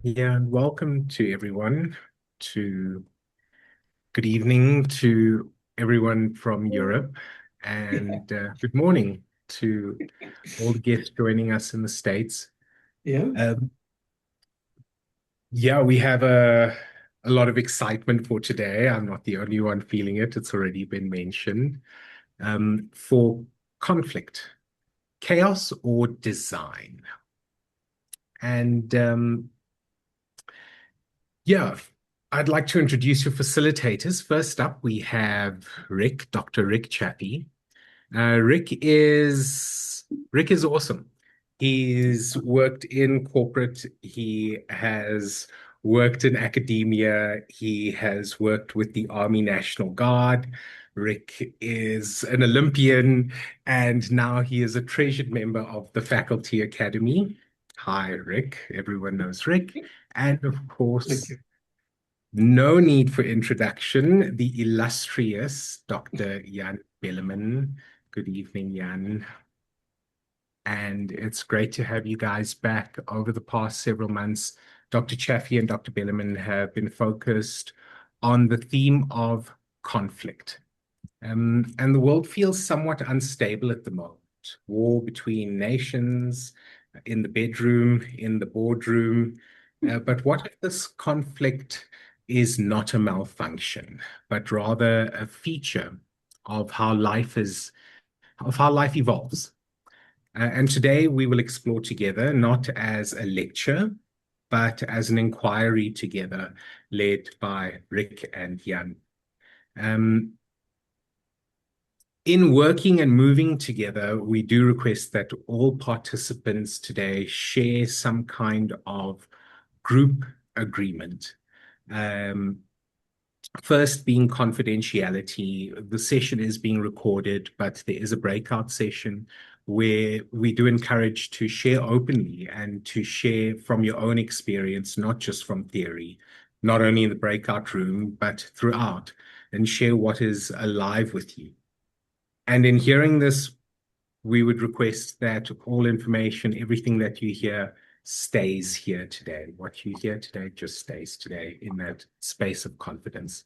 Yeah, and welcome to everyone. To Good evening to everyone from Europe, Yeah, and good morning to all the guests joining us in the States. yeah. Um, yeah, we have a lot of excitement for today. I'm not the only one feeling it. It's already been mentioned. For conflict, chaos or design, and yeah, I'd like to introduce your facilitators. First up, we have Rick, Dr. Rick Chappie. Rick is awesome. He's worked in corporate. He has worked in academia. He has worked with the Army National Guard. Rick is an Olympian, and now he is a treasured member of the Faculty Academy. Hi, Rick. Everyone knows Rick. And of Thank course, you. no need for introduction, the illustrious Dr. Jan Belleman. Good evening, Jan. And it's great to have you guys back over the past several months. Dr. Chaffee and Dr. Belleman have been focused on the theme of conflict. And the world feels somewhat unstable at the moment. War between nations, in the bedroom, in the boardroom. But what if this conflict is not a malfunction, but rather a feature of how life evolves? And today we will explore together, not as a lecture, but as an inquiry together, led by Rick and Jan. Um, In working and moving together, we do request that all participants today share some kind of group agreement. Um, First being confidentiality. The session is being recorded, but there is a breakout session where we do encourage to share openly and to share from your own experience, not just from theory, not only in the breakout room, but throughout, and share what is alive with you. And in hearing this, we would request that all information, everything that you hear, stays here today. What you hear today just stays today in that space of confidence.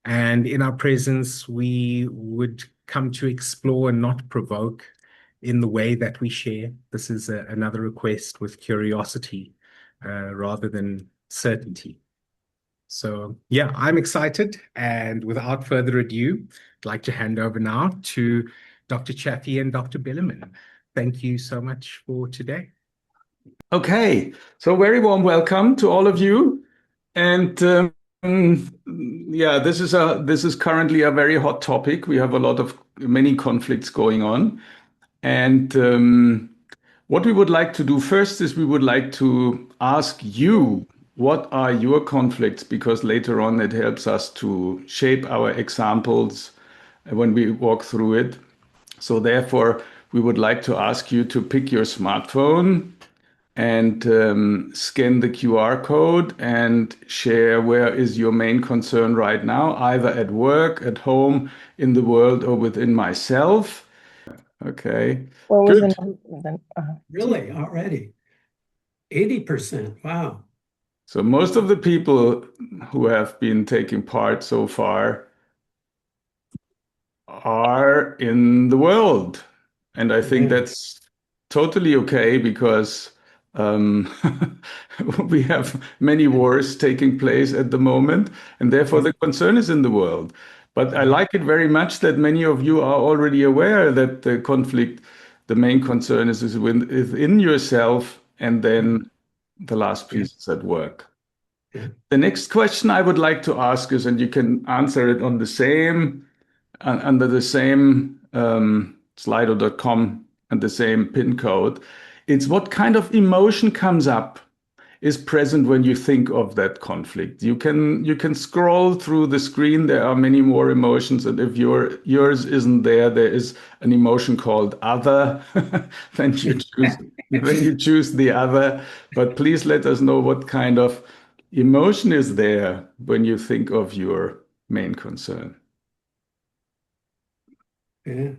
And in our presence, we would come to explore and not provoke in the way that we share. This is another request with curiosity rather than certainty. So, yeah, I'm excited. And without further ado, I'd like to hand over now to Dr. Chaffee and Dr. Billerman. Thank you so much for today. Okay, so very warm welcome to all of you. And yeah, this is currently a very hot topic. We have a lot of many conflicts going on. And what we would like to do first is we would like to ask you, what are your conflicts? Because later on it helps us to shape our examples when we walk through it. So therefore, we would like to ask you to pick your smartphone and scan the QR code and share where is your main concern right now, either at work, at home, in the world, or within myself. Okay, What was good. the Really, already 80%. Wow. So most of the people who have been taking part so far are in the world. And I think Yeah. that's totally okay because um, we have many wars taking place at the moment, and therefore Yeah. the concern is in the world. But I Yeah. like it very much that many of you are already aware that the conflict, the main concern is within yourself, and then the last Yeah. piece is at work. Yeah. The next question I would like to ask is, and you can answer it on the same under the same Slido.com and the same pin code. It's what kind of emotion comes up is present when you think of that conflict. You can scroll through the screen. There are many more emotions, and if yours isn't there, there is an emotion called other. then you choose the other. But please let us know what kind of emotion is there when you think of your main concern. Yeah.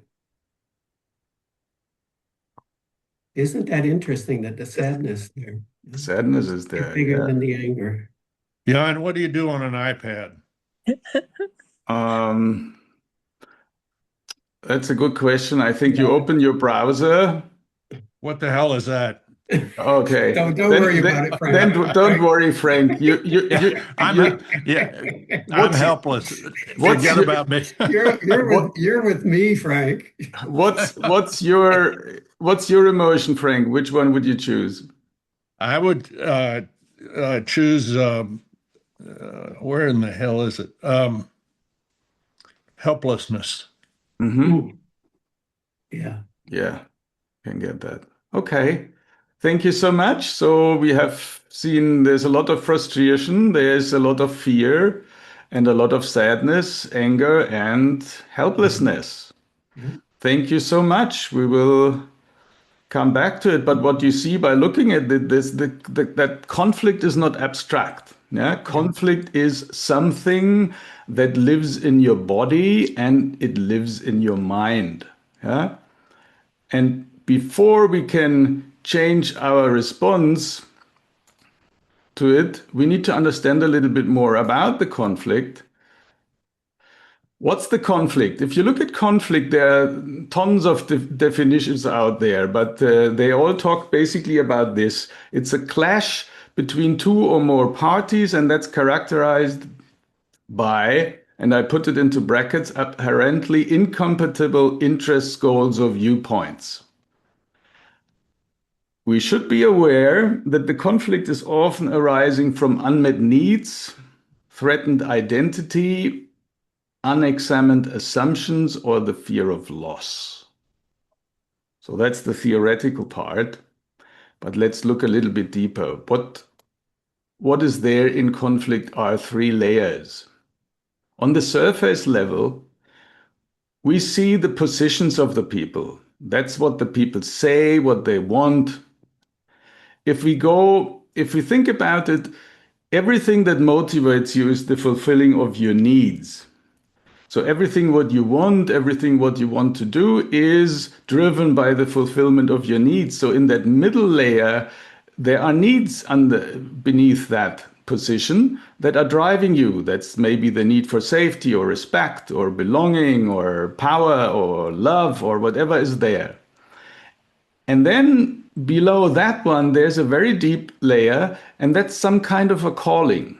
Isn't that interesting that the sadness there? Sadness is Get there. bigger Yeah. than the anger. Yeah, and what do you do on an iPad? Um, that's a good question. I think you Yeah. open your browser. What the hell is that? Okay. Don't worry Then, about then, it, Frank. then don't worry, Frank. Yeah, I'm What's helpless. what's Forget your about me. what You're with me, Frank. what's your emotion, Frank? Which one would you choose? I would choose where in the hell is it? Helplessness. Hmm. Ooh, yeah. Yeah, can get that. Okay. Thank you so much. So we have seen there's a lot of frustration, there's a lot of fear, and a lot of sadness, anger, and Mhm. helplessness. Yeah. Thank you so much. We will come back to it. But what you see by looking at that conflict is not abstract. Yeah, Yeah. conflict is something that lives in your body and it lives in your mind. Yeah, and before we can change our response to it, we need to understand a little bit more about the conflict. What's the conflict? If you look at conflict, there are tons of definitions out there, but they all talk basically about this. It's a clash between two or more parties, and that's characterized by, and I put it into brackets, apparently incompatible interests, goals, or viewpoints. We should be aware that the conflict is often arising from unmet needs, threatened identity, unexamined assumptions, or the fear of loss. So that's the theoretical part. But let's look a little bit deeper. What is there in conflict are three layers. On the surface level, we see the positions of the people. That's what the people say, what they want. If we think about it, everything that motivates you is the fulfilling of your needs. So everything what you want, everything what you want to do is driven by the fulfillment of your needs. So in that middle layer, there are needs beneath that position that are driving you. That's maybe the need for safety or respect or belonging or power or love or whatever is there. And then below that one, there's a very deep layer, and that's some kind of a calling.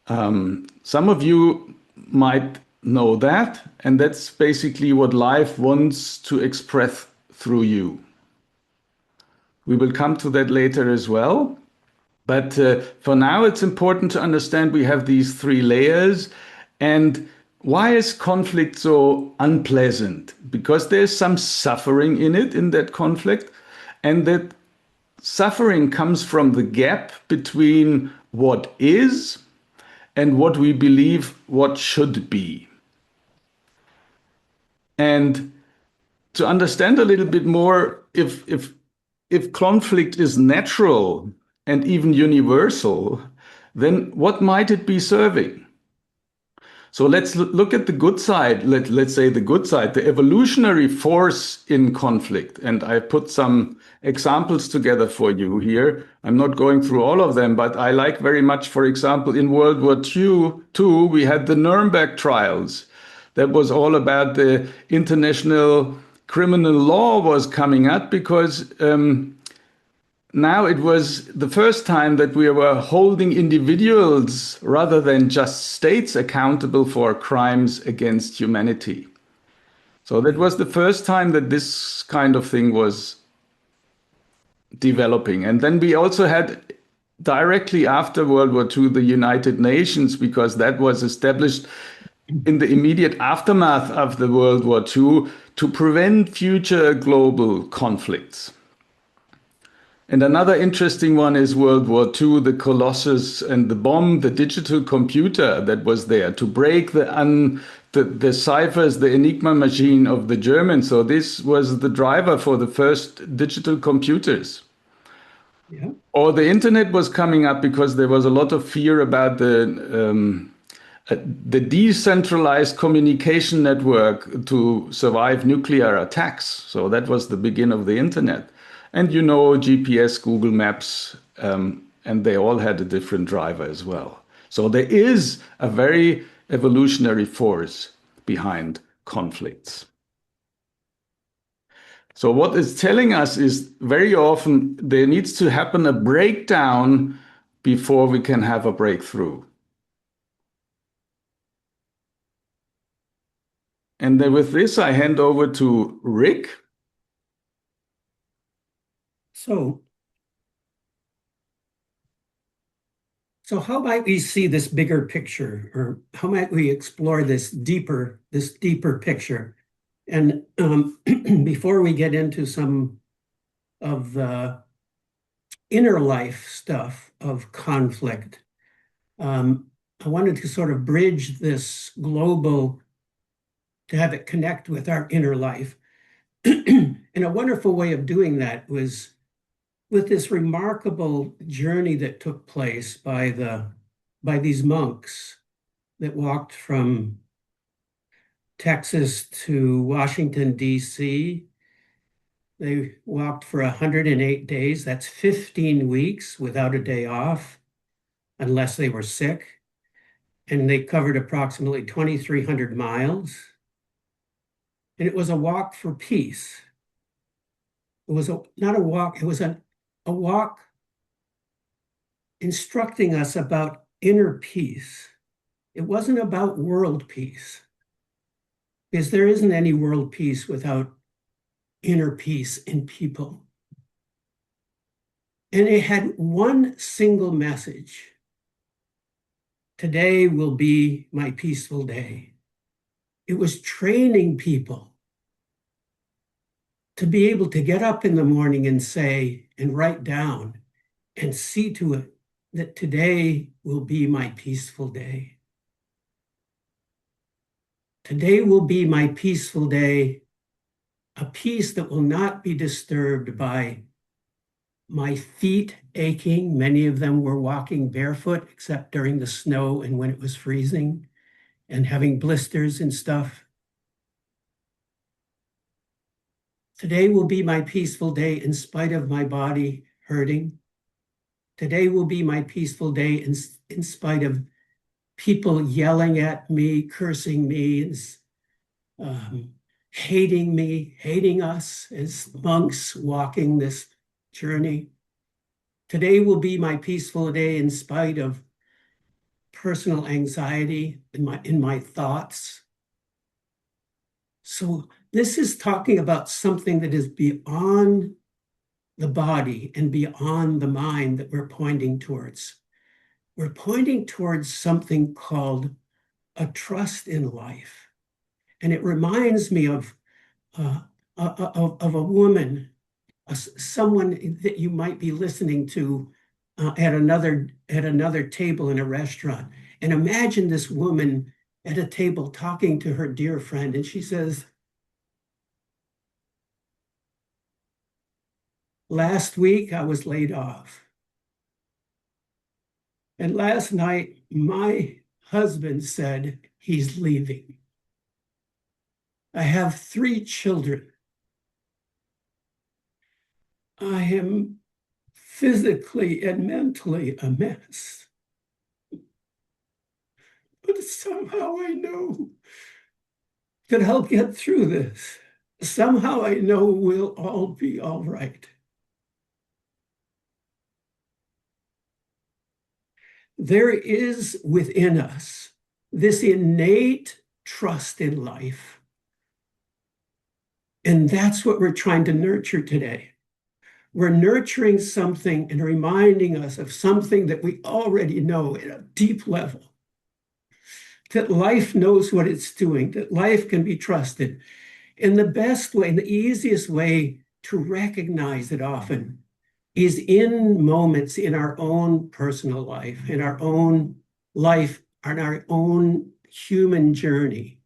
Some of you might know that, and that's basically what life wants to express through you. We will come to that later as well. But for now, it's important to understand we have these three layers. And why is conflict so unpleasant? Because there's some suffering in it, in that conflict. And that suffering comes from the gap between what is and what we believe what should be. And to understand a little bit more, if conflict is natural and even universal, then what might it be serving? So let's look at the good side. Let's say the good side, the evolutionary force in conflict. And I put some examples together for you here. I'm not going through all of them, but I like very much, for example, in World War II, we had the Nuremberg trials. That was all about the international criminal law was coming up because now it was the first time that we were holding individuals rather than just states accountable for crimes against humanity. So that was the first time that this kind of thing was developing. And then we also had directly after World War II the United Nations, because that was established in the immediate aftermath of the World War II to prevent future global conflicts. And another interesting one is World War II, the Colossus and the bomb, the digital computer that was there to break the ciphers, the Enigma machine of the Germans. So this was the driver for the first digital computers. Yeah. Or the internet was coming up because there was a lot of fear about the decentralized communication network to survive nuclear attacks. So that was the beginning of the internet. And you know, GPS, Google Maps, and they all had a different driver as well. So there is a very evolutionary force behind conflicts. So what it's telling us is very often there needs to happen a breakdown before we can have a breakthrough. And then with this, I hand over to Rick. So how might we see this bigger picture, or how might we explore this deeper picture? And before we get into some of the inner life stuff of conflict, I wanted to sort of bridge this global to have it connect with our inner life. And a wonderful way of doing that was with this remarkable journey that took place by these monks that walked from Texas to Washington, D.C. They walked for 108 days. That's 15 weeks without a day off, unless they were sick. And they covered approximately 2,300 miles. And it was a walk for peace. It was not a walk, it was a walk instructing us about inner peace. It wasn't about world peace, because there isn't any world peace without inner peace in people. And it had one single message: today will be my peaceful day. It was training people to be able to get up in the morning and say and write down and see to it that today will be my peaceful day. Today will be my peaceful day, a peace that will not be disturbed by my feet aching. Many of them were walking barefoot, except during the snow and when it was freezing, and having blisters and stuff. Today will be my peaceful day in spite of my body hurting. Today will be my peaceful day in spite of people yelling at me, cursing me, hating me, hating us as monks walking this journey. Today will be my peaceful day in spite of personal anxiety in my thoughts. So this is talking about something that is beyond the body and beyond the mind that we're pointing towards. We're pointing towards something called a trust in life. And it reminds me of a woman, someone that you might be listening to at another table in a restaurant. And imagine this woman at a table talking to her dear friend, and she says, "Last week I was laid off. And last night my husband said he's leaving. I have 3 children. I am physically and mentally a mess. But somehow I know that I'll get through this. Somehow I know we'll all be all right." There is within us this innate trust in life. And that's what we're trying to nurture today. We're nurturing something and reminding us of something that we already know at a deep level. That life knows what it's doing, that life can be trusted. And the best way, and the easiest way to recognize it often is in moments in our own personal life, in our own life, on our own human journey,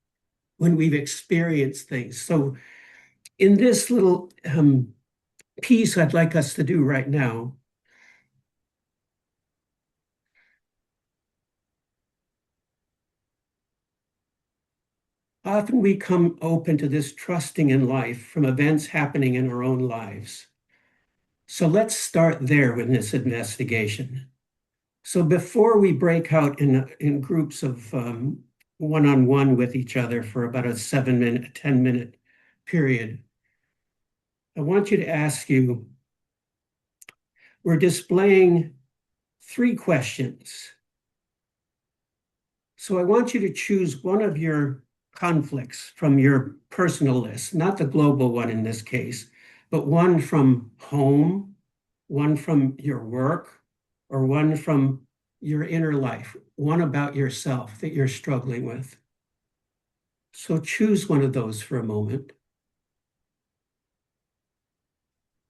when we've experienced things. So in this little piece I'd like us to do right now, often we come open to this trusting in life from events happening in our own lives. So let's start there with this investigation. So before we break out in groups of one-on-one with each other for about a 7-minute, 10-minute period, I want you to ask you, we're displaying 3 questions. So I want you to choose one of your conflicts from your personal list, not the global one in this case, but one from home, one from your work, or one from your inner life, one about yourself that you're struggling with. So choose one of those for a moment.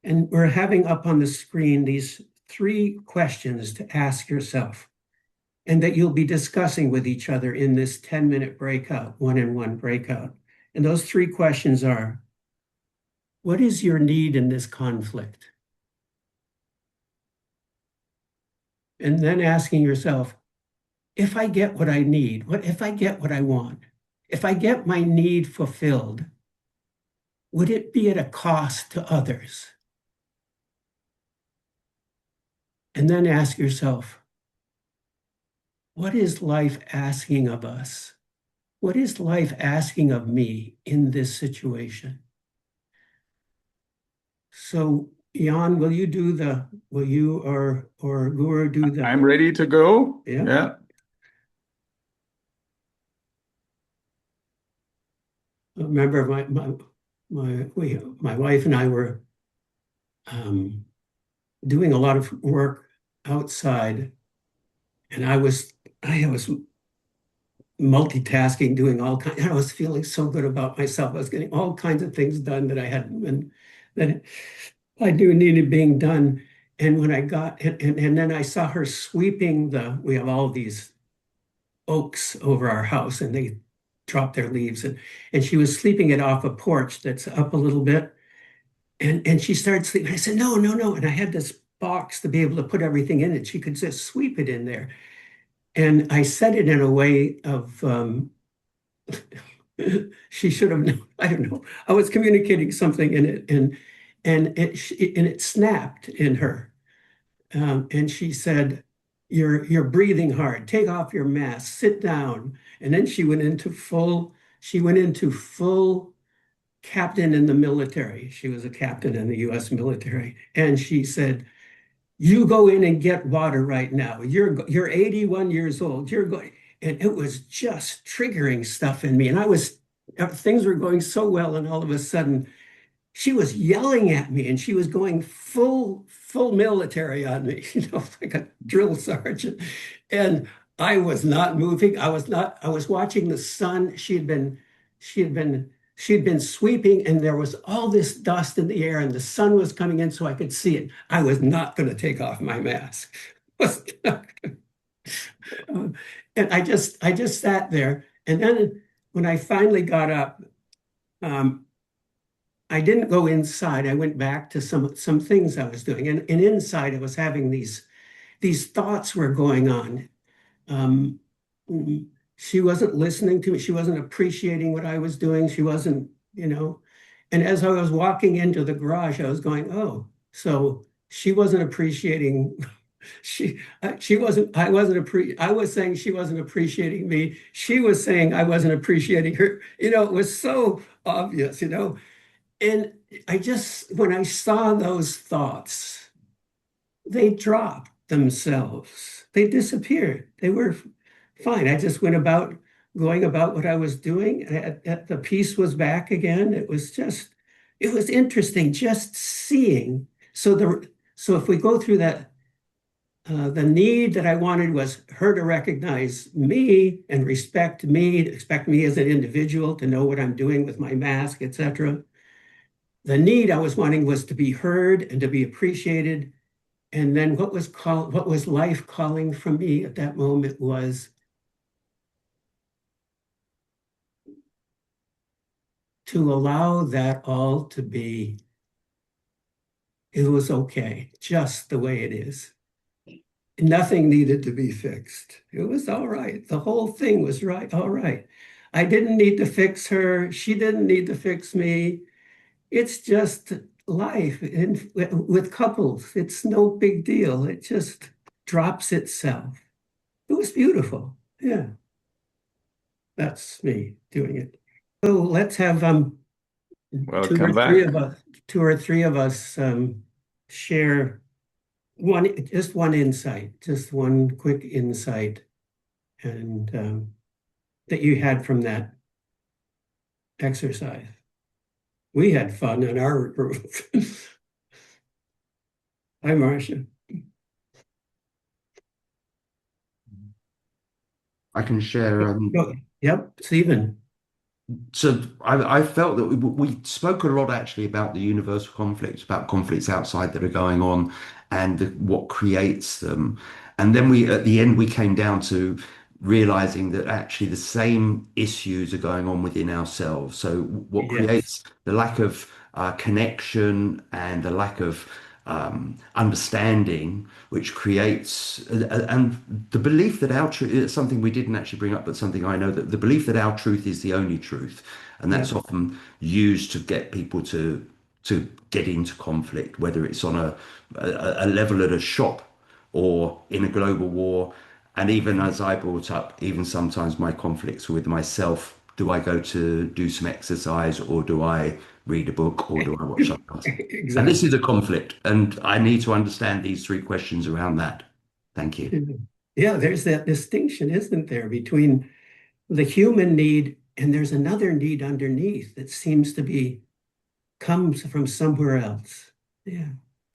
And we're having up on the screen these 3 questions to ask yourself, and that you'll be discussing with each other in this 10-minute breakout, one-on-one breakout. And those 3 questions are, what is your need in this conflict? And then asking yourself, if I get what I need, what if I get what I want? If I get my need fulfilled, would it be at a cost to others? And then ask yourself, what is life asking of us? What is life asking of me in this situation? So, Jan, will you or Guru do the? I'm ready to go. Yeah. Yeah. Remember, my wife and I were doing a lot of work outside, and I was multitasking, doing all kinds. I was feeling so good about myself. I was getting all kinds of things done that I hadn't been, that I knew needed being done. And when I got, and then I saw her sweeping we have all these oaks over our house, and they drop their leaves, and she was sweeping it off a porch that's up a little bit. And she started sleeping. I said, no, no, no. And I had this box to be able to put everything in it. She could just sweep it in there. And I said it in a way of, she should have known. I don't know. I was communicating something in it, and it snapped in her. And she said, "You're breathing hard. Take off your mask. Sit down." And then she went into full captain in the military. She was a captain in the U.S. military, and she said, "You go in and get water right now. You're 81 years old. You're going." And it was just triggering stuff in me. And things were going so well, and all of a sudden, she was yelling at me, and she was going full military on me, like a drill sergeant. And I was not moving. I was watching the sun. She had been sweeping, and there was all this dust in the air, and the sun was coming in so I could see it. I was not going to take off my mask. And I just sat there. And then when I finally got up, I didn't go inside. I went back to some things I was doing. And inside I was having these thoughts were going on. Um, she wasn't listening to me. She wasn't appreciating what I was doing. She wasn't, and as I was walking into the garage, I was going, oh, so she wasn't appreciating. She wasn't, I was saying she wasn't appreciating me. She was saying I wasn't appreciating her. It was so obvious, And when I saw those thoughts, they dropped themselves. They disappeared. They were fine. I just went about going about what I was doing. The peace was back again. It was interesting just seeing. So if we go through that, the need that I wanted was her to recognize me and respect me, to expect me as an individual, to know what I'm doing with my mask, etc. The need I was wanting was to be heard and to be appreciated. And then what was life calling from me at that moment was to allow that all to be, it was okay, just the way it is. Nothing needed to be fixed. It was all right. The whole thing was right, all right. I didn't need to fix her. She didn't need to fix me. It's just life with couples. It's no big deal. It just drops itself. It was beautiful. Yeah, that's me doing it. So let's have Welcome back. two or three of us share just one insight, just one quick insight, and that you had from that exercise. We had fun in our group. Hi, Marcia. I can share. Yep, Stephen. So I felt that we spoke a lot actually about the universal conflicts, about conflicts outside that are going on, and what creates them. And then we, at the end, we came down to realizing that actually the same issues are going on within ourselves. So what Yes. creates the lack of connection and the lack of understanding, which creates and the belief that our truth is something we didn't actually bring up, but something I know, that the belief that our truth is the only truth, and that's Yeah. often used to get people to get into conflict, whether it's on a level at a shop or in a global war. And even as I brought up, even sometimes my conflicts with myself, do I go to do some exercise, or do I read a book, or do I watch something? And this Exactly. is a conflict, and I need to understand these three questions around that. Thank you. Yeah, there's that distinction, isn't there, between the human need and there's another need underneath that seems to be comes from somewhere else. Yeah.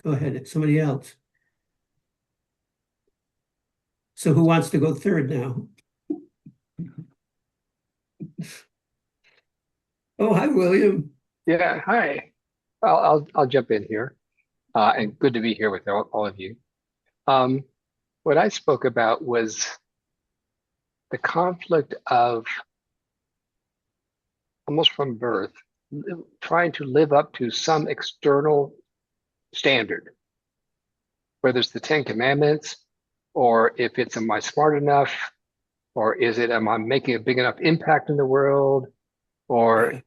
Go ahead. Somebody else. So who wants to go third now? Oh, hi, William. Yeah, hi. I'll jump in here, and good to be here with all of you. Um, what I spoke about was the conflict of almost from birth, trying to live up to some external standard, whether it's the Ten Commandments, or if it's am I smart enough, or is it am I making a big enough impact in the world, or Yeah.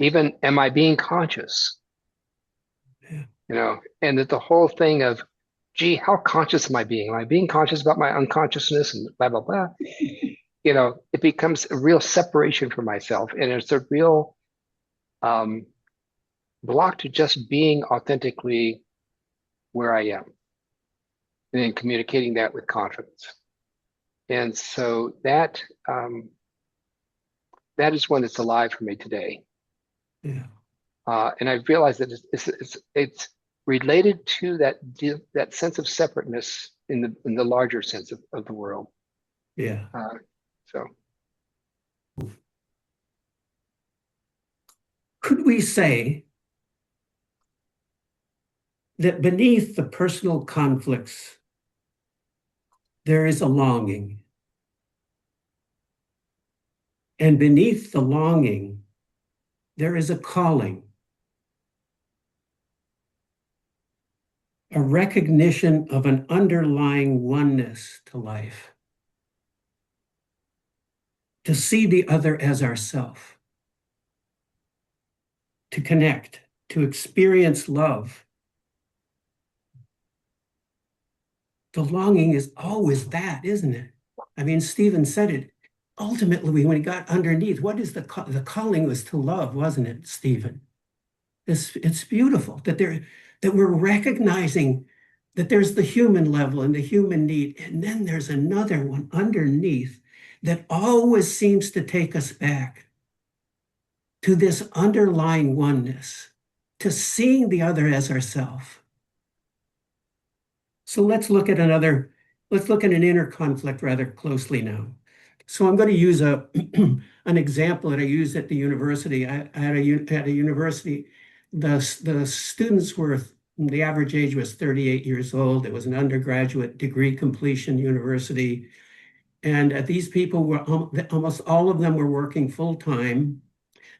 even am I being conscious? Yeah. And that the whole thing of, gee, how conscious am I being? Am I being conscious about my unconsciousness and blah, blah, blah? It becomes a real separation from myself. And it's a real um, block to just being authentically where I am and then communicating that with confidence. And so that is one that's alive for me today. Yeah. And I realized that it's related to that sense of separateness in the larger sense of the world. Yeah. So Could we say that beneath the personal conflicts, there is a longing? And beneath the longing, there is a calling, a recognition of an underlying oneness to life, to see the other as ourself, to connect, to experience love. The longing is always that, isn't it? I mean, Stephen said it. Ultimately, when he got underneath, what is the calling was to love, wasn't it, Stephen? It's beautiful that we're recognizing that there's the human level and the human need, and then there's another one underneath that always seems to take us back to this underlying oneness, to seeing the other as ourself. So let's look at an inner conflict rather closely now. So I'm going to use an example that I used at the university. At a university, the students the average age was 38 years old. It was an undergraduate degree completion university. And these people were almost all of them were working full time.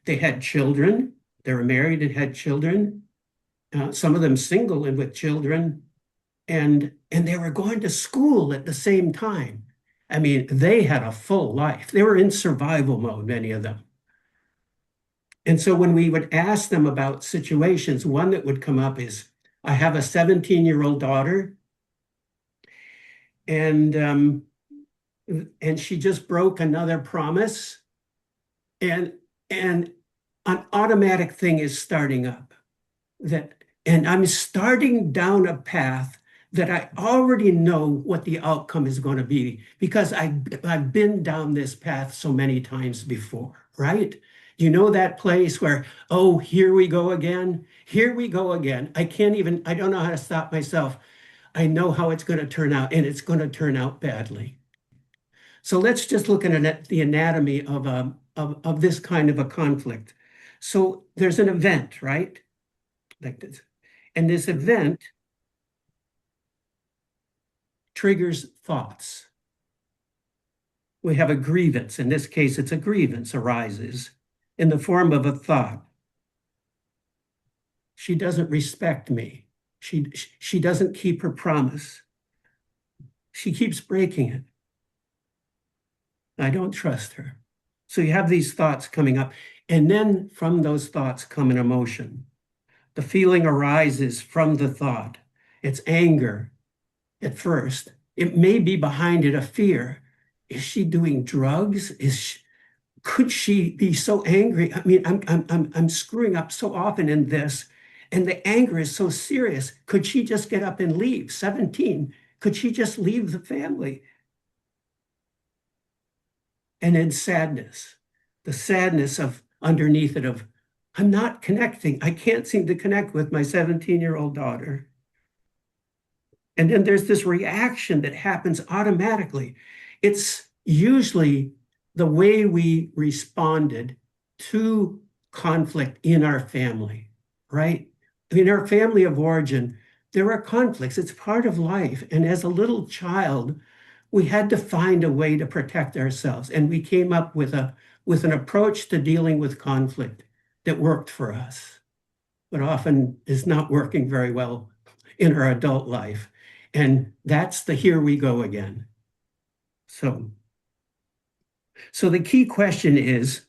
They had children. They were married and had children. Some of them single and with children. And they were going to school at the same time. I mean, they had a full life. They were in survival mode, many of them. And so when we would ask them about situations, one that would come up is, I have a 17-year-old daughter, and she just broke another promise, and an automatic thing is starting up, and I'm starting down a path that I already know what the outcome is going to be because I've been down this path so many times before, right? You know that place where, oh, here we go again. Here we go again. I don't know how to stop myself. I know how it's going to turn out, and it's going to turn out badly. So let's just look at the anatomy of this kind of a conflict. So there's an event, right? Like this. And this event triggers thoughts. We have a grievance. In this case, it's a grievance arises in the form of a thought. She doesn't respect me. She doesn't keep her promise. She keeps breaking it. I don't trust her. So you have these thoughts coming up. And then from those thoughts come an emotion. The feeling arises from the thought. It's anger at first. It may be behind it a fear. Is she doing drugs? Could she be so angry? I mean, I'm screwing up so often in this, and the anger is so serious. Could she just get up and leave? 17. Could she just leave the family? And then sadness, the sadness of underneath it of, I'm not connecting. I can't seem to connect with my 17-year-old daughter. And then there's this reaction that happens automatically. It's usually the way we responded to conflict in our family, right? In our family of origin, there are conflicts. It's part of life. And as a little child, we had to find a way to protect ourselves. And we came up with an approach to dealing with conflict that worked for us, but often is not working very well in our adult life. And that's the here we go again. So the key question is,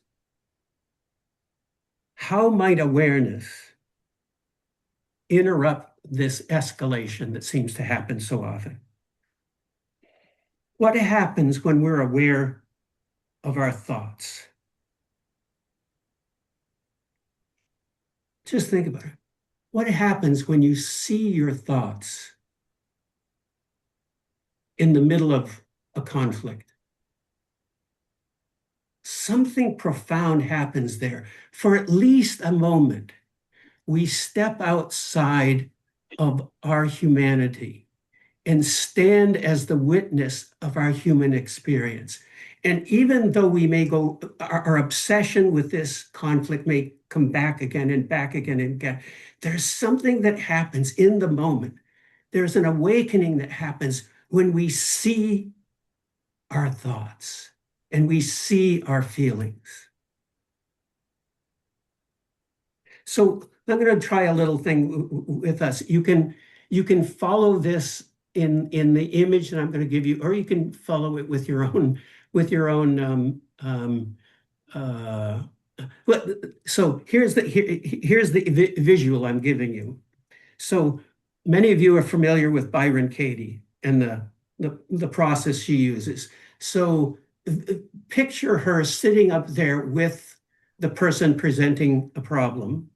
how might awareness interrupt this escalation that seems to happen so often? What happens when we're aware of our thoughts? Just think about it. What happens when you see your thoughts in the middle of a conflict? Something profound happens there. For at least a moment, we step outside of our humanity and stand as the witness of our human experience. And even though we may go, our obsession with this conflict may come back again and back again and again, there's something that happens in the moment. There's an awakening that happens when we see our thoughts and we see our feelings. So I'm going to try a little thing with us. You can follow this in the image that I'm going to give you, or you can follow it with your own so here's the visual I'm giving you. So many of you are familiar with Byron Katie and the process she uses. So picture her sitting up there with the person presenting a problem,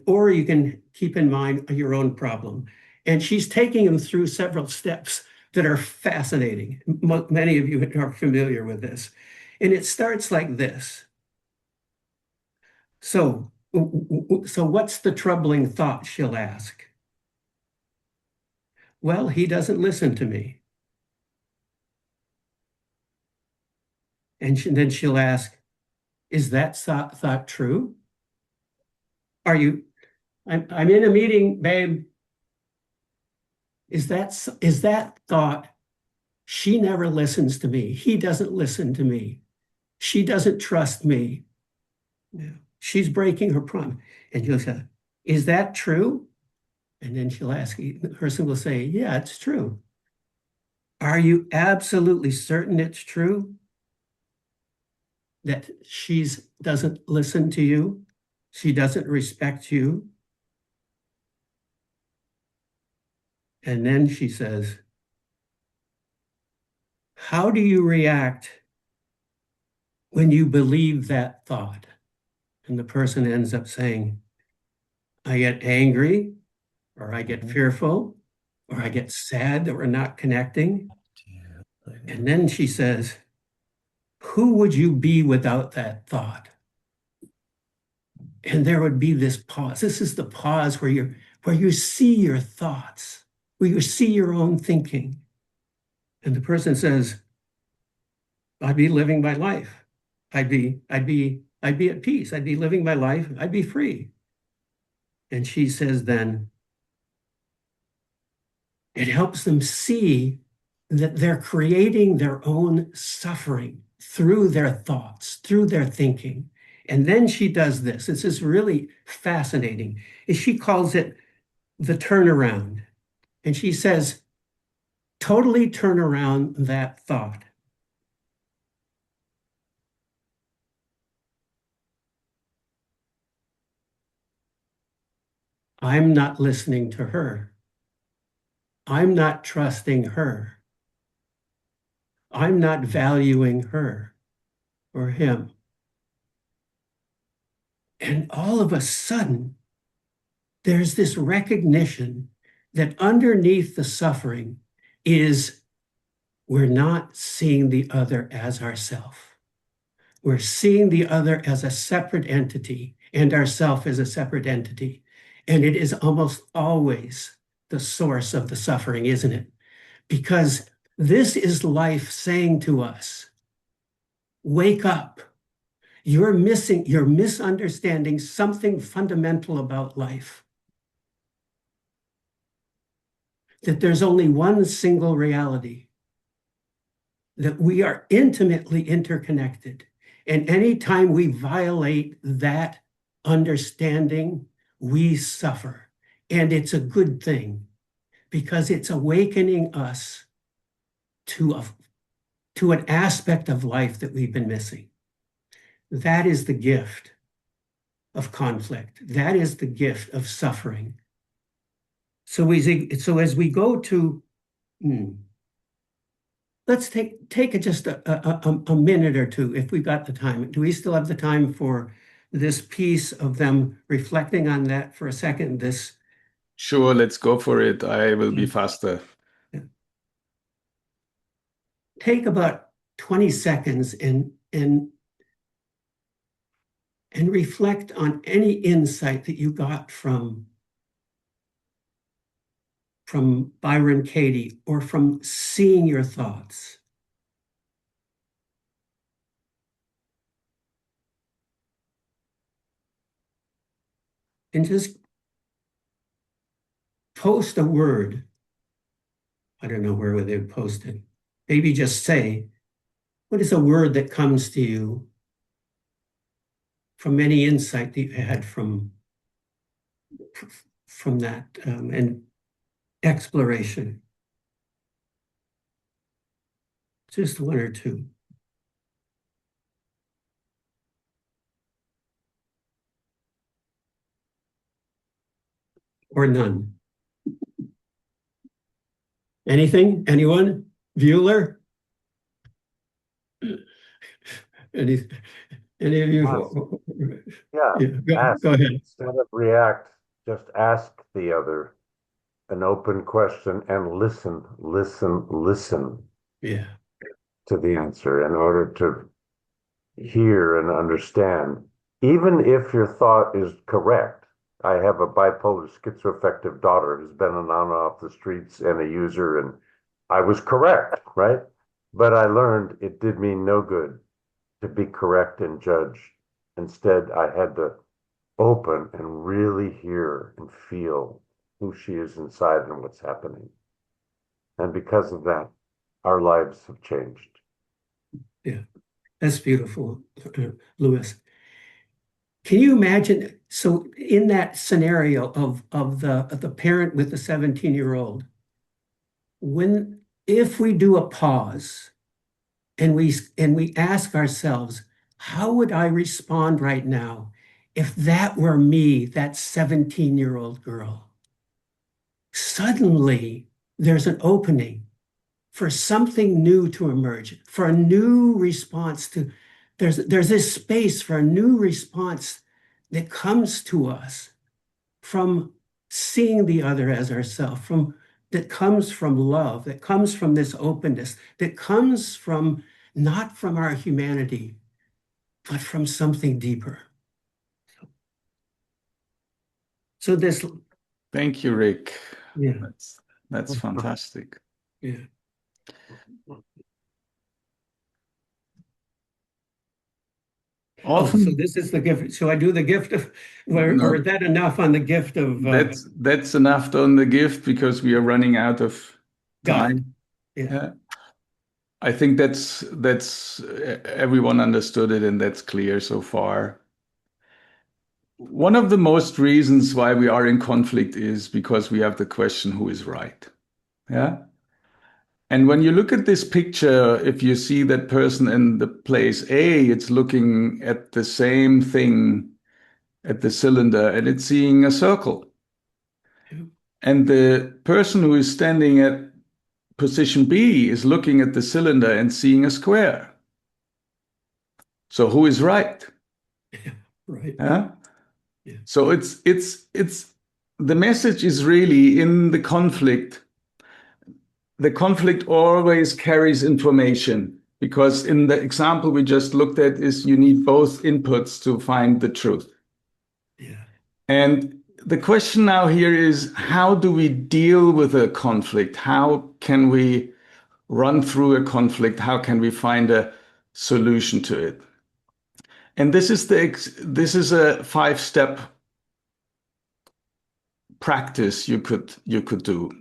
or you can keep in mind your own problem. And she's taking them through several steps that are fascinating. Many of you are familiar with this. And it starts like this. So what's the troubling thought, she'll ask? Well, he doesn't listen to me. And then she'll ask, is that thought true? I'm in a meeting, babe. Is that thought, she never listens to me. He doesn't listen to me. She doesn't trust me. Yeah. She's breaking her promise. And you'll say, is that true? And then she'll ask, the person will say, yeah, it's true. Are you absolutely certain it's true that she doesn't listen to you? She doesn't respect you. And then she says, how do you react when you believe that thought? And the person ends up saying, I get angry, or I get fearful, or I get sad that we're not connecting. And then she says, who would you be without that thought? And there would be this pause. This is the pause where you see your thoughts, where you see your own thinking. And the person says, I'd be living my life. I'd be at peace. I'd be living my life. I'd be free. And she says then, it helps them see that they're creating their own suffering through their thoughts, through their thinking. And then she does this. This is really fascinating. She calls it the turnaround. And she says, totally turn around that thought. I'm not listening to her. I'm not trusting her. I'm not valuing her or him. And all of a sudden, there's this recognition that underneath the suffering is we're not seeing the other as ourself. We're seeing the other as a separate entity and ourself as a separate entity. And it is almost always the source of the suffering, isn't it? Because this is life saying to us, wake up. You're misunderstanding something fundamental about life. That there's only one single reality, that we are intimately interconnected. And anytime we violate that understanding, we suffer. And it's a good thing because it's awakening us to an aspect of life that we've been missing. That is the gift of conflict. That is the gift of suffering. So as we go to, let's take just a minute or two if we've got the time. Do we still have the time for this piece of them reflecting on that for a second? Sure, let's go for it. I will be faster. Take about 20 seconds and reflect on any insight that you got from Byron Katie or from seeing your thoughts. And just post a word. I don't know where they would post it. Maybe just say, what is a word that comes to you from any insight that you had from that and exploration? Just one or two. Or none. Anything? Anyone? Bueller? Any of you? Yeah. Go ahead. Instead of react, just ask the other an open question and listen Yeah. to the answer in order to hear and understand, even if your thought is correct. I have a bipolar schizoaffective daughter who's been on and off the streets and a user, and I was correct, right? But I learned it did me no good to be correct and judge. Instead, I had to open and really hear and feel who she is inside and what's happening. And because of that, our lives have changed. Yeah, that's beautiful, Louis. Can you imagine? So in that scenario of the parent with the 17-year-old, if we do a pause and we ask ourselves, how would I respond right now if that were me, that 17-year-old girl, suddenly there's an opening for something new to emerge, for a new response to, there's this space for a new response that comes to us from seeing the other as ourselves, that comes from love, that comes from this openness, that comes from not from our humanity, but from something deeper. So this, Thank you, Rick. yeah, That's fantastic. yeah. Oh, so this is the gift. So I do the gift of, or is that enough on the gift of? That's enough on the gift because we are running out of time. Yeah. I think that's everyone understood it, and that's clear so far. One of the most reasons why we are in conflict is because we have the question, who is right? Yeah. And when you look at this picture, if you see that person in the place A, it's looking at the same thing at the cylinder and it's seeing a circle. Yeah. And the person who is standing at position B is looking at the cylinder and seeing a square. So who is right? Right. Yeah? Yeah. So it's the message is really in the conflict. The conflict always carries information because in the example we just looked at is you need both inputs to find the truth. Yeah. And the question now here is, how do we deal with a conflict? How can we run through a conflict? How can we find a solution to it? And this is a 5-step practice you could do.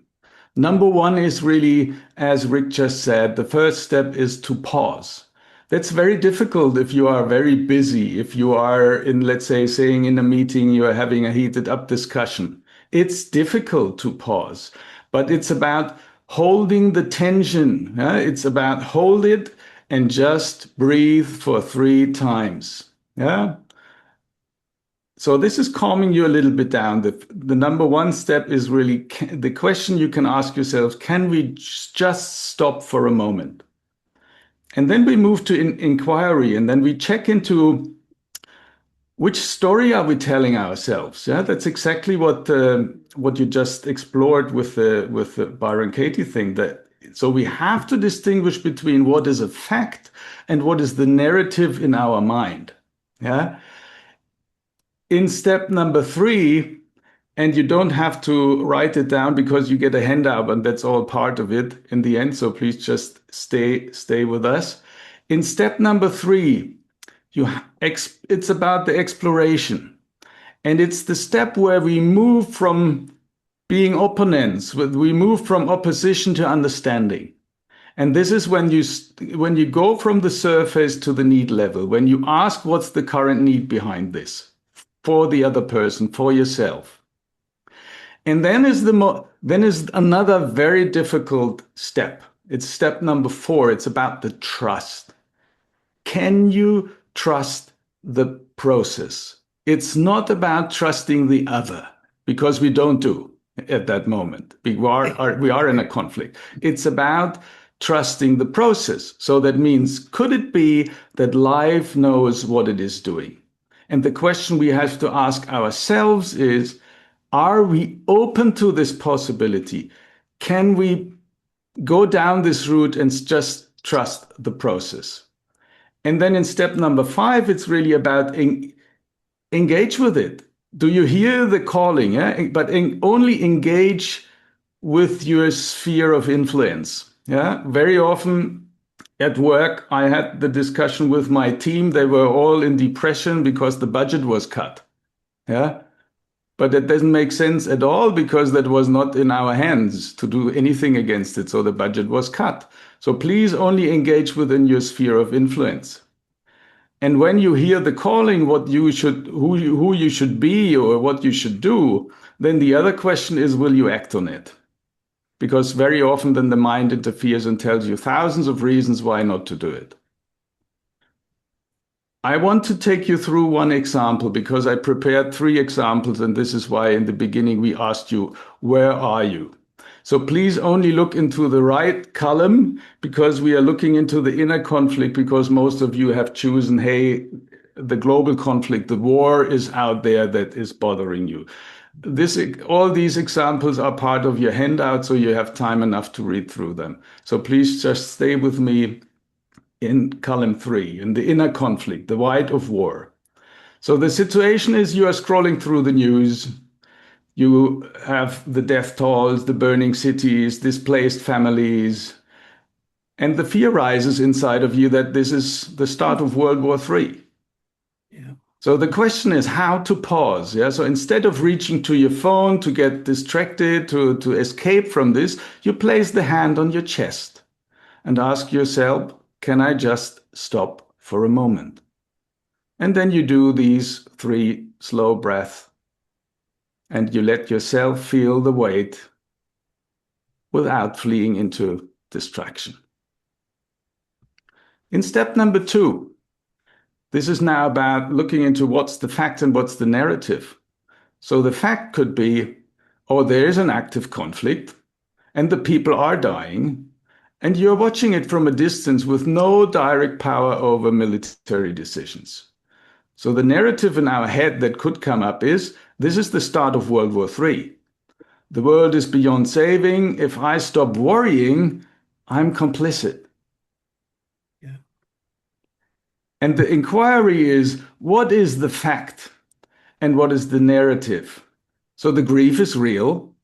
Number one is really, as Rick just said, the first step is to pause. That's very difficult if you are very busy, if you are in, let's say, saying in a meeting, you are having a heated up discussion. It's difficult to pause, but it's about holding the tension. Yeah? It's about hold it and just breathe for 3 times. Yeah. So this is calming you a little bit down. The number one step is really the question you can ask yourself, can we just stop for a moment? And then we move to inquiry, and then we check into which story are we telling ourselves? Yeah, that's exactly what you just explored with the Byron Katie thing. So we have to distinguish between what is a fact and what is the narrative in our mind. Yeah. In step number 3, and you don't have to write it down because you get a handout and that's all part of it in the end. So please just stay with us. In step number 3, it's about the exploration. And it's the step where we move from being opponents, we move from opposition to understanding. And this is when you go from the surface to the need level, when you ask what's the current need behind this for the other person, for yourself. And then is another very difficult step. It's step number 4. It's about the trust. Can you trust the process? It's not about trusting the other, because we don't do at that moment. We are in a conflict. It's about trusting the process. So that means, could it be that life knows what it is doing? And the question we have to ask ourselves is, are we open to this possibility? Can we go down this route and just trust the process? And then in step number 5, it's really about engage with it. Do you hear the calling? Yeah? But only engage with your sphere of influence. Yeah. Very often at work, I had the discussion with my team. They were all in depression because the budget was cut. Yeah. But that doesn't make sense at all because that was not in our hands to do anything against it. So the budget was cut. So please only engage within your sphere of influence. And when you hear the calling, who you should be or what you should do, then the other question is, will you act on it? Because very often then the mind interferes and tells you thousands of reasons why not to do it. I want to take you through one example because I prepared 3 examples, and this is why in the beginning we asked you, where are you? So please only look into the right column because we are looking into the inner conflict, because most of you have chosen, hey, the global conflict, the war is out there that is bothering you. All these examples are part of your handout, so you have time enough to read through them. So please just stay with me in column 3, in the inner conflict, the white of war. So the situation is you are scrolling through the news. You have the death tolls, the burning cities, displaced families, and the fear rises inside of you that this is the start of World War III. Yeah. So the question is how to pause. Yeah. So instead of reaching to your phone to get distracted, to escape from this, you place the hand on your chest and ask yourself, can I just stop for a moment? And then you do these 3 slow breaths and you let yourself feel the weight without fleeing into distraction. In step number 2, this is now about looking into what's the fact and what's the narrative. So the fact could be, oh, there is an active conflict and the people are dying, and you're watching it from a distance with no direct power over military decisions. So the narrative in our head that could come up is, this is the start of World War III. The world is beyond saving. If I stop worrying, I'm complicit. Yeah. And the inquiry is, what is the fact and what is the narrative? So the grief is real,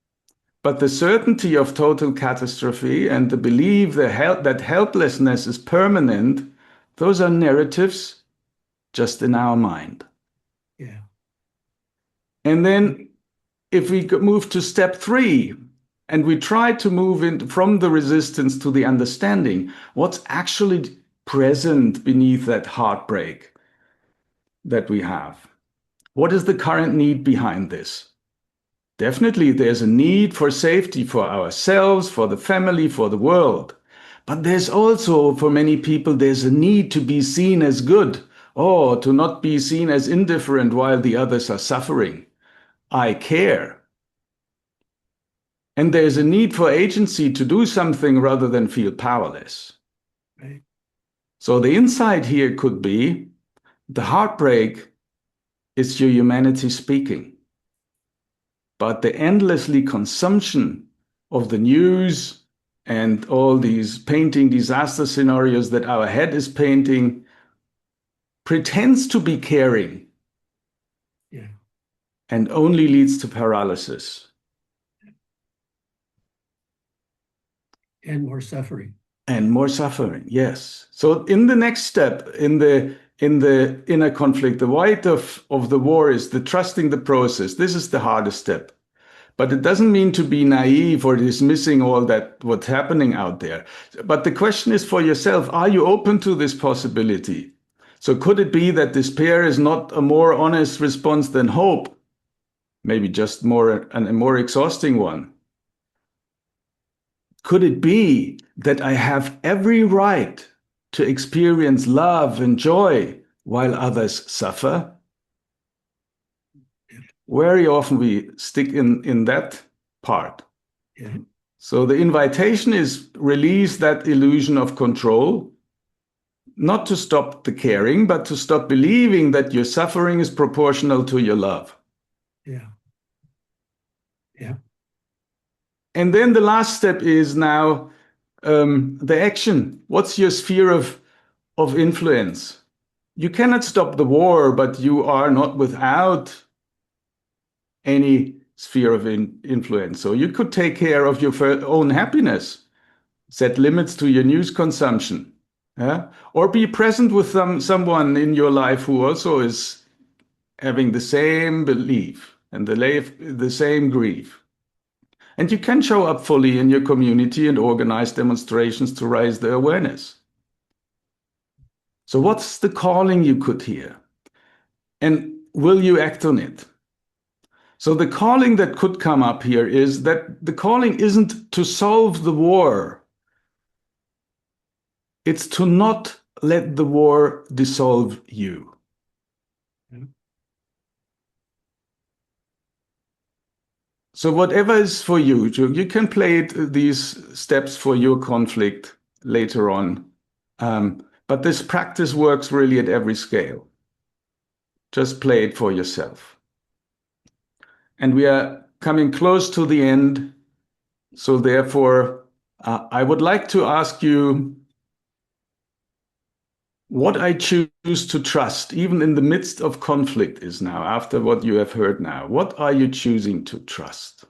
but the certainty of total catastrophe and the belief that helplessness is permanent, those are narratives just in our mind. Yeah. And then if we move to step 3 and we try to move from the resistance to the understanding, what's actually present beneath that heartbreak that we have? What is the current need behind this? Definitely, there's a need for safety for ourselves, for the family, for the world. But there's also, for many people, there's a need to be seen as good, or to not be seen as indifferent while the others are suffering. I care. And there's a need for agency to do something rather than feel powerless. Right. So the insight here could be the heartbreak is your humanity speaking. But the endlessly consumption of the news and all these painting disaster scenarios that our head is painting pretends to be caring. Yeah. And only leads to paralysis. And more suffering. And more suffering, yes. So in the next step, in the inner conflict, the white of the war is the trusting the process. This is the hardest step. But it doesn't mean to be naive or dismissing all that what's happening out there. But the question is for yourself, are you open to this possibility? So could it be that despair is not a more honest response than hope? Maybe just a more exhausting one. Could it be that I have every right to experience love and joy while others suffer? Very often we stick in that part. Yeah. So the invitation is release that illusion of control, not to stop the caring, but to stop believing that your suffering is proportional to your love. Yeah. Yeah. And then the last step is now the action. What's your sphere of influence? You cannot stop the war, but you are not without any sphere of influence. So you could take care of your own happiness, set limits to your news consumption, yeah? Or be present with someone in your life who also is having the same belief and the same grief. And you can show up fully in your community and organize demonstrations to raise the awareness. So what's the calling you could hear? And will you act on it? So the calling that could come up here is that the calling isn't to solve the war. It's to not let the war dissolve you. So whatever is for you, you can play these steps for your conflict later on. But this practice works really at every scale. Just play it for yourself. And we are coming close to the end. So therefore, I would like to ask you what I choose to trust, even in the midst of conflict, is now, after what you have heard now. What are you choosing to trust?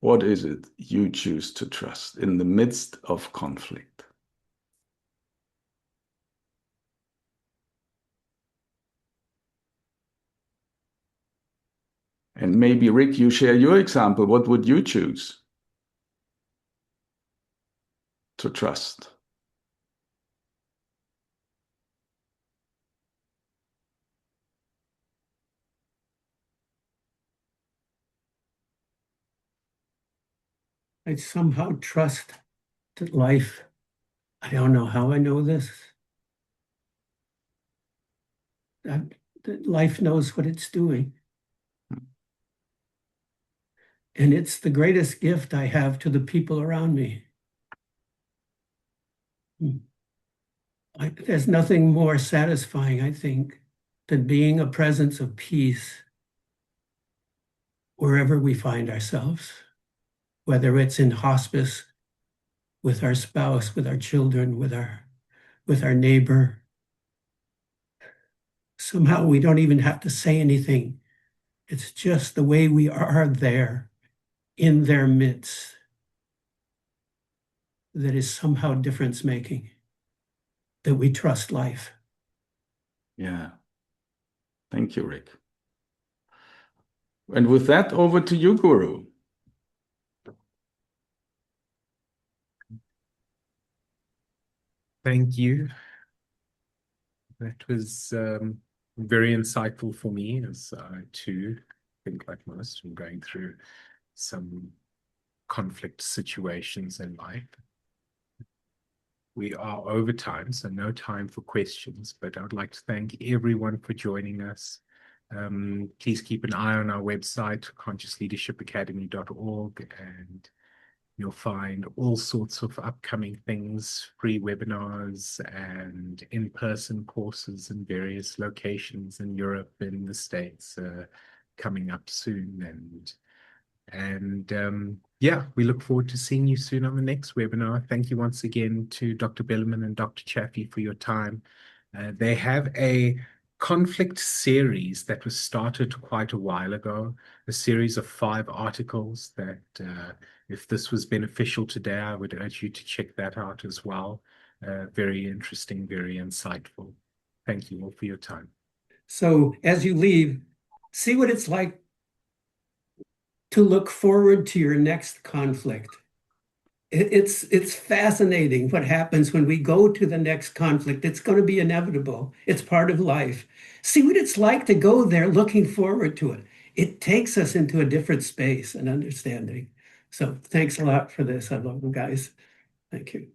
What is it you choose to trust in the midst of conflict? And maybe, Rick, you share your example. What would you choose to trust? I somehow trust that life, I don't know how I know this, that life knows what it's doing. And it's the greatest gift I have to the people around me. There's nothing more satisfying, I think, than being a presence of peace wherever we find ourselves, whether it's in hospice, with our spouse, with our children, with our neighbor. Somehow we don't even have to say anything. It's just the way we are there in their midst that is somehow difference making, that we trust life. Yeah. Thank you, Rick. And with that, over to you, Guru. Thank you. That was very insightful for me, as I too think, like most, I'm going through some conflict situations in life. We are over time, so no time for questions, but I would like to thank everyone for joining us. Please keep an eye on our website, consciousleadershipacademy.org, and you'll find all sorts of upcoming things, free webinars and in-person courses in various locations in Europe and the States coming up soon. Yeah, we look forward to seeing you soon on the next webinar. Thank you once again to Dr. Bellerman and Dr. Chaffee for your time. They have a conflict series that was started quite a while ago, a series of 5 articles that if this was beneficial today, I would urge you to check that out as well. Very interesting, very insightful. Thank you all for your time. So as you leave, see what it's like to look forward to your next conflict. It's fascinating what happens when we go to the next conflict. It's going to be inevitable. It's part of life. See what it's like to go there looking forward to it. It takes us into a different space and understanding. So thanks a lot for this. I love you guys. Thank you.